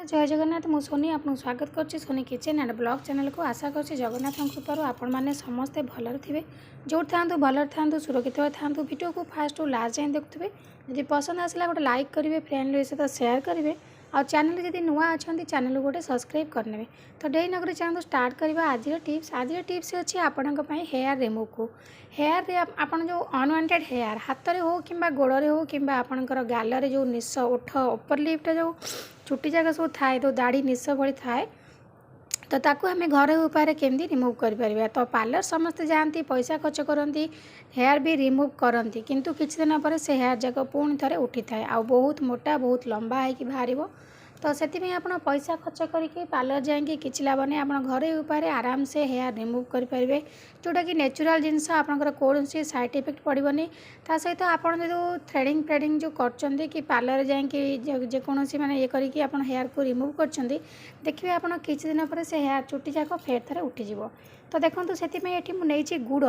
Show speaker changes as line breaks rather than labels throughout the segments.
जय जगन्नाथ मु सोनी आपको स्वागत करुच्ची Soni kitchen and blog channel को आशा करुच्ची जगन्नाथ कृपार आपण मैंने समस्ते भलर थे जो था भलर था सुरक्षित था वीडियो को फास्ट टू लास्ट जाए देखुए जब पसंद आसला गोटे लाइक करेंगे फ्रेंड सहित सेयार करेंगे और चैनल जब नुआ अच्छा चैनल गोटे सब्सक्राइब करने तो डे नगर चैनल स्टार्ट करवा आज टिप्स अच्छी आपण हेयर रिमूव को हेयर रे आपन जो अनवांटेड हेयर हाथ में हो कि गोड़े हो कि आपंकर गालरे जो निश ओठ अपर लिप्टा जो चुटी जगह सब थाए तो दाढ़ी निश भली थाए तो ताकू आम घर उपाय केमती रिमूव कर तो पार्लर समस्ते जाती पैसा खर्च करती हेयर भी रिमूव करती किंतु किछि दिन पर से हेयर जाक पुणी थे उठी थाए आ बहुत मोटा बहुत लंबा है कि बाहर तो से पैसा खर्च करके पार्लर जाएंगे किसी लाभ नहीं आप घर उपाय आराम से हेयर रिमूव करेंगे जोटा कि नेचुरल जिनस आपंकर कौन सी साइड इफेक्ट पड़ोनी ता सहित आप जो थ्रेडिंग फ्रेडिंग जो कर कि पार्लर जाएंगे जेकोसी मैंने ये करके आप हेयर को रिमूव कर देखिए आप किसी दिन पर से हेयर चुटी जाक फेर थे उठीज तो देखो से मुझे गुड़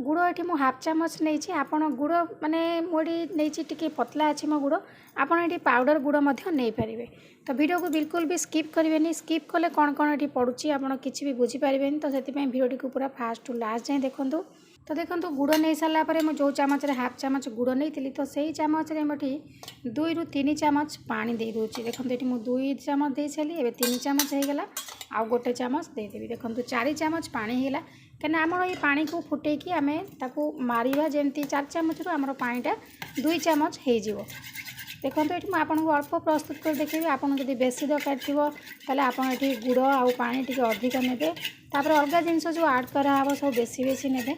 गुड़ ये मुझे हाफ चामच नहीं आपड़ गुड़ माने मुझे टी पतला अच्छी मो गुड़ आपड़ ये पाउडर गुड़ नहीं पारे तो वीडियो को बिल्कुल भी स्किप करेंगे स्किप कले कौन कौन ये पड़ुची आप किसी भी बुझीपारे तो से वीडियो को पूरा फास्ट टू लास्ट जाए देखूँ तो देखो गुड़ नहीं सारापर मुझे जो चामच हाफ चामच गुड़ नहीं तो से चामच मुझे 2 ରୁ 3 चामच पानी दे दूसरी देखो ये मुझे 2 चामच दे सारी एवं 3 चामच होगला आउ गोटे चामच देदेवी देखो 4 चामच पानी होगा कहीं आम ये पानी को फुटेकी आम ताकू मारिबा जमती 4 चामच रू आम पानीटा 2 चामच हो देखो ये मुझे आपको अल्प प्रस्तुत कर देखेबी आपको जब बेसी दरकार थी ताले आप गुड़ आउ पानी टी अधिक ने अलग जिनस जो आड कराव सब बेसी बेसी ने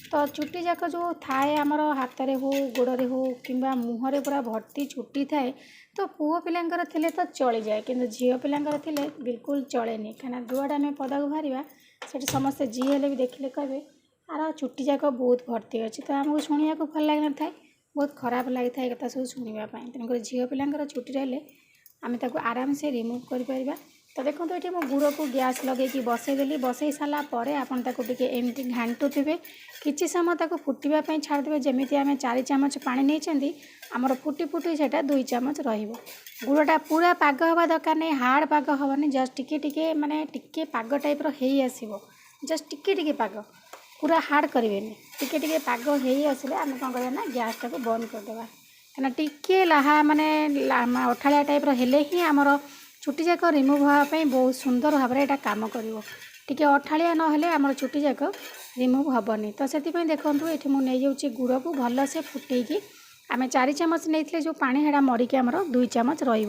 तो चुटी जाक जो थाए आमर हाथ में हो गोड़े हो कि मुहर पूरा भर्ती चुटी थाए तो पुओ पिलांकर थिले तो चली जाए किंतु झील पिलांकर थिले बिल्कुल चलेनी कहीं जुआडे आम पदा को बाहर से समस्ते जी हेले भी देखिले कहे आर चुटी जाक बहुत भर्ती अच्छी तो आमको शुणा भल लगे था बहुत खराब लगी था कथा सब शुणापी तेणुक झील पिलांकर चुटी रही आम आराम से रिमूव कर तो देखो ये मो गुड़ को गैस लगे बसईदेली बसई सारापर आपटे एमती घाटुवे किसी समय ताको फुटापी छाड़देवे जमी आम 4 चामच पानी नहीं आमर फुटी फुटी से 2 चामच रुड़टा पूरा पाग हवा दरकार नहीं हार्ड पाग हेनी जस्ट टिके माने टिके पाग टाइप आसो जस्ट टिके पाग पूरा हार्ड करेंगे टिके पाग हो आसिले आम कौन करना गैस टाक बंद करदे कहीं टिके लाहा माने अठाड़िया टाइप हेले ही आमर चुटी जाक रिमूव होगापी बहुत सुंदर भाव में यहाँ कम कर अठाड़िया ना आम चुटी जाक रिमूव हेनी तो से देखो ये मुझे गुड़ को भलसे फुटेकी आम 4 चामच नहीं जो पानी है मरिकी आमर 2 चामच रही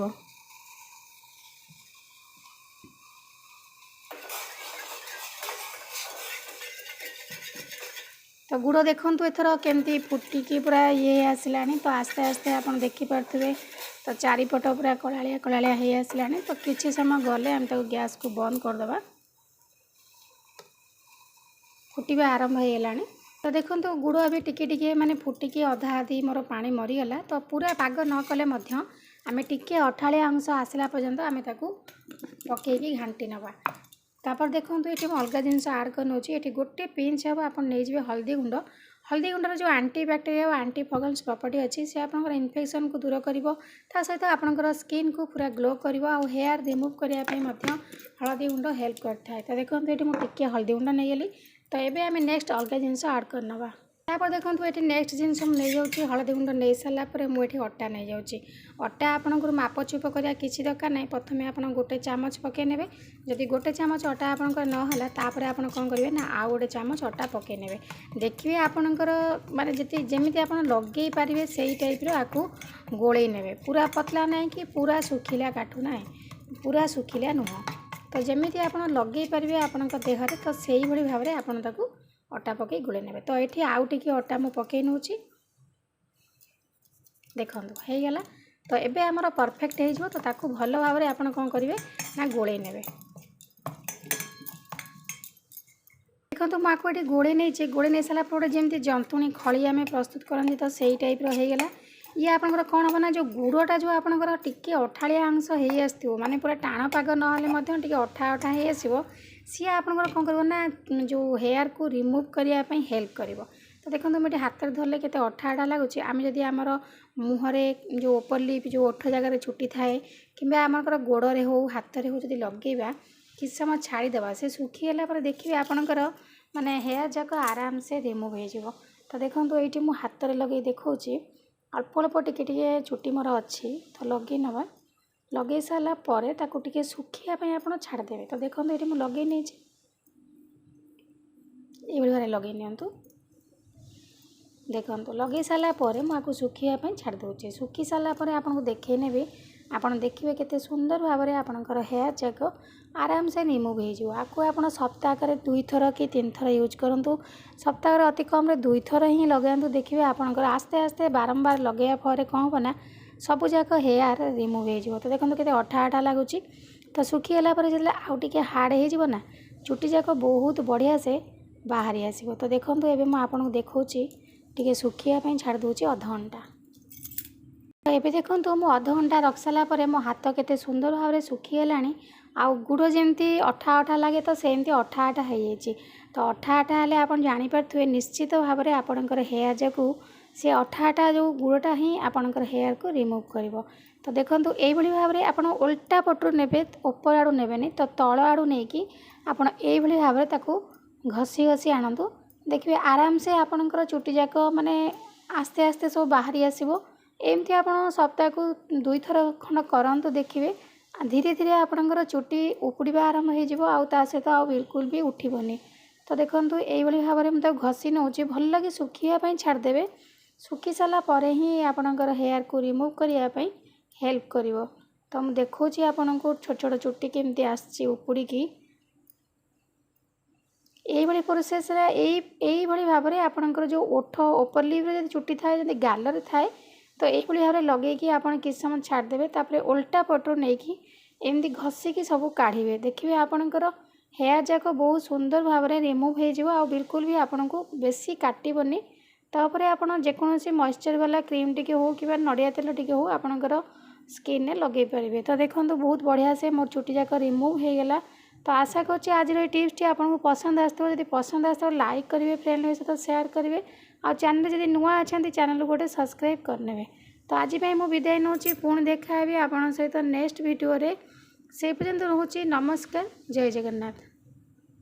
तो गुड़ देखूँ एथर केमती फुटिकी पूरा ये आसला तो आस्ते आस्ते आप देखिपे तो चारिपट पूरा कलालिया कलालिया हो आसला तो किसी समय गले आम गैस को बंद करदे फुटवा आरंभ होगा तो देखो गुड़ अभी टिके माने फुटिकी अधा अधी मोर पानी मरीगला तो पूरा पाग न कले आम टिके अठाड़िया अंश आसला पर्यंत आम पकईकी घाटी नवा तापर देखो ये अलग जिनस आड कर नौची ये गोटे पिंच हम आप हल्दी गुंडर जो आंटी बैक्टेरिया और आंटी फंगल्स प्रॉपर्टी अच्छी से आपंकर इन्फेक्शन को दूर कर सहित आपंकर स्किन को पूरा ग्लो कर हेयर रिमूव करने हल्दी गुंड हेल्प करता है तो देखो ये मुझे हल्दी गुंड नहीं गली तो ये आम नेक्स्ट अलग जिनस आड करनवा तापर देखो ये नेक्स्ट जिनस मुझे हल्दी गुंड नहीं सारापर मुझे अटा नहीं जाऊँगी अटा आपंकर मापचुप करवा किसी दरकार नहीं प्रथम आप गोटे चामच पकई ने जदि गोटे चामच अटा आपंकर नहला तापर आप कौन करेंगे ना आउ गोटे चामच अटा पकई ने देखिए आपंकर माने जमी आप लगे पारे से टाइप आपको गोले ने पूरा पतला नहीं कि पूरा सुखिला काटू ना पूरा सुखिला नुह तो जमी आप लगे पारे आपण देहरे तो से भाव में आपको अटा पकई गोले ने तो ये आउ टे अटा मु पकई नौ देखो होगला तो एबे आमर परफेक्ट हो तो ताकू भल भाव में आप कौन करेंगे ना गोले ने देखो मुझे गोले नहीं गोले नहीं सारापर जमी जंतुणी खड़ी आम प्रस्तुत करती तो से टाइप होगला ये आपंकर कौन हम ना जो गुड़टा जो आपंकर टिके अठाड़िया अंश हो आसो माने पूरा टाण पाग ना टे अठा अठा हो आसो सी आपंकर कौन कर ना जो हेयर को रिमूव करने हेल्प कर तो देखो मुझे हाथ में धरले के अठा अठा लगुच आम जदि आमर मुहरे जो ओपर लिप जो ओठ जगार चुटी थाए कि आमर गोड़े हो हाथ में हो जब लगेगा किस समय छाड़ीदेवा से सुखीगला पर देखिए आपणकर माने हेयर जाक आराम से रिमूव हो। तो देखो ये मुझे हाथ में लगे देखा अल्प अल्प टिके चुटी मोर अच्छी तो लगे नवा लगे सारापर ताकू टिके सुखापी आप छाड़देवे। तो देखो ये मुझे लगे नहीं ये भाई लगे नियंतु देखो लगे सारापर मुझे सुखापी छाड़ दूचे सुखी सारापर आपको देखे नेबी आपन देखिए केते सुंदर भाव में आपणकर हेयर जाक आराम से रिमूव हो। आपको आप सप्ताह 2 थर कि 3 थर यूज करूँ सप्ताह अति कम 2 थर ही लगातु देखिए आपणकर आस्ते आस्ते बारंबार लगे पर कौन हम ना सबूक हेयर रिमूव हो। तो देखो केते अठा अठा लगुच तो सुखीगला जो आउ टे हार्ड हो चुटी जाक बहुत बढ़िया से बाहरी आसो। तो देखो ये आपको देखा टे सुखापी छाड़ दूची अध घंटा। तो ये देखो मु अध घंटा रख सारापर मो हाथ केते सुंदर भाव में सुखीगला आउ गुड़ जमी अठा अठा लगे तो सेमती अठा अठा हो जाए। तो अठा अठा हेल्ले आप जानीपे निश्चित भाव में आपणकर हेयर जाकू से अठा अठा जो गुड़टा ही आपणकर हेयर को रिमूव कर। तो देखो ये भाव में आप उल्टा पटू ने ऊपर आड़ू ने तो तल आड़ू नहीं कि आपड़ ये भाव में घसी घसी आणतु देखिए आराम से आपणकर चुटी जाक माने आस्ते आस्ते सब बाहरी आसो। एमती आप सप्ताह को 2 थर खंड करंतु देखिए धीरे धीरे आपणकर चुटी उपुड़ा आरंभ हो सहित आ बिल्कुल भी उठबनी। तो देखो ये भाव में मुझे घसी नौ भल लगे सुखापी छाड़देवे सुखी सारापर ही आपणकर हेयर को रिमूव करने हेल्प कर। तो मुझे देखा आपन को छोट छोट चुटी केमती आसी उपुड़ी ये प्रोसेस यही भाव में आपणकर जो ओठ ओपर लिप चुटी थाए जब गालर थाए तो ये भाव में लगे आप किस समय छाड़देवे तापर उल्टा पटू नहीं कि एमती घसिकी सब काढ़े देखिए आपणकर हेयर जाक बहुत सुंदर भाव में रिमूव हो बिल्कुल भी आपन को बेसी काटबनी। तापर आप जेकोसी मॉइस्चर वाला क्रीम टी हो कि नड़िया तेल टी हो आपणकर स्किन ने लगे पारे। तो देखो बहुत बढ़िया से मोर चुटी जाक रिमूव हो गला। तो आशा करछि आज टिप्स आपको पसंद आसो जब पसंद आसो लाइक करेंगे फ्रेंड सहित शेयर करेंगे और चैनल जब नुआ अच्छा चैनल गोटे सब्सक्राइब करने। तो आज मु विदाय नौ पुणी देखा आप सहित नेक्स्ट वीडियो से पर्यंत रोचे नमस्कार जय जगन्नाथ।